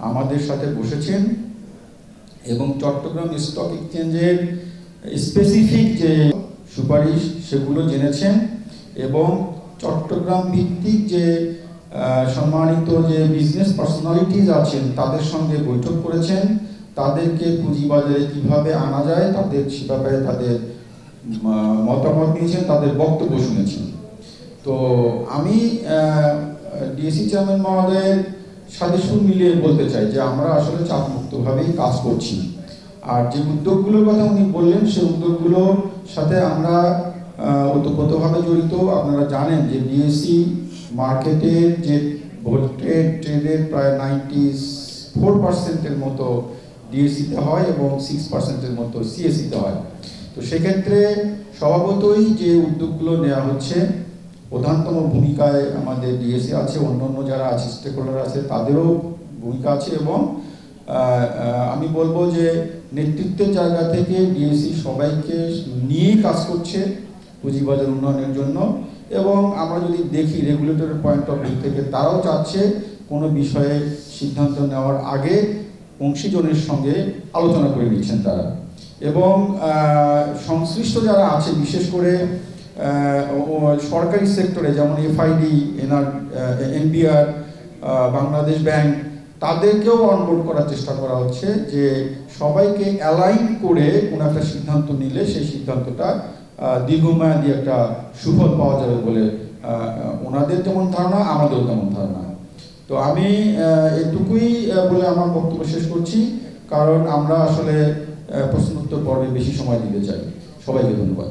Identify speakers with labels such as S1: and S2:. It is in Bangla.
S1: আমাদের সাথে বসেছেন এবং চট্টগ্রাম স্টক এক্সচেঞ্জের স্পেসিফিক যে সুপারিশ সেগুলো জেনেছেন এবং চট্টগ্রাম ভিত্তিক যে সম্মানিত যে বিজনেস পার্সোনালিটিজ আছেন তাদের সঙ্গে বৈঠক করেছেন, তাদেরকে পুঁজিবাজারে কিভাবে আনা যায় তাদের সে ব্যাপারে তাদের মতামত নিয়েছেন, তাদের বক্তব্য শুনেছেন। তো আমি ডিএসি চেয়ারম্যান মহোদয়ের সাথে সুর মিলিয়ে বলতে চাই যে আমরা আসলে চাপমুক্তভাবেই কাজ করছি। আর যে উদ্যোগগুলোর কথা উনি বললেন সেই উদ্যোগগুলোর সাথে আমরা ওতপ্রোতভাবে জড়িত। আপনারা জানেন যে ডিএসি মার্কেটের যে ভোল্টেড ট্রেডের প্রায় 94% মতো ডিএসিতে হয় এবং 6% মতো সিএসিতে হয়। তো সেক্ষেত্রে স্বভাবতই যে উদ্যোগগুলো নেওয়া হচ্ছে, প্রধানতম ভূমিকায় আমাদের ডিএসি আছে, অন্যান্য যারা আছে স্টেকহোল্ডার আছে তাদেরও ভূমিকা আছে এবং আমি বলবো যে নেতৃত্বের জায়গা থেকে ডিএসি সবাইকে নিয়ে কাজ করছে পুঁজিবাজার উন্নয়নের জন্য। এবং আমরা যদি দেখি রেগুলেটরের পয়েন্ট অফ ভিউ থেকে তারাও চাচ্ছে কোনো বিষয়ে সিদ্ধান্ত নেওয়ার আগে অংশীজনের সঙ্গে আলোচনা করে নিচ্ছেন তারা। এবং সংশ্লিষ্ট যারা আছে বিশেষ করে সরকারি সেক্টরে যেমন এফআইডি, এনবিআর, বাংলাদেশ ব্যাংক, তাদেরকেও অনবোর্ড করার চেষ্টা করা হচ্ছে যে সবাইকে অ্যালাইন করে কোনো একটা সিদ্ধান্ত নিলে সেই সিদ্ধান্তটা দীর্ঘমেয়াদী একটা সুফল পাওয়া যাবে বলে ওনাদের যেমন ধারণা, আমাদেরও তেমন ধারণা। তো আমি এটুকুই বলে আমার বক্তব্য শেষ করছি, কারণ আমরা আসলে প্রশ্নোত্তর পর্বে বেশি সময় দিতে চাই। সবাইকে ধন্যবাদ।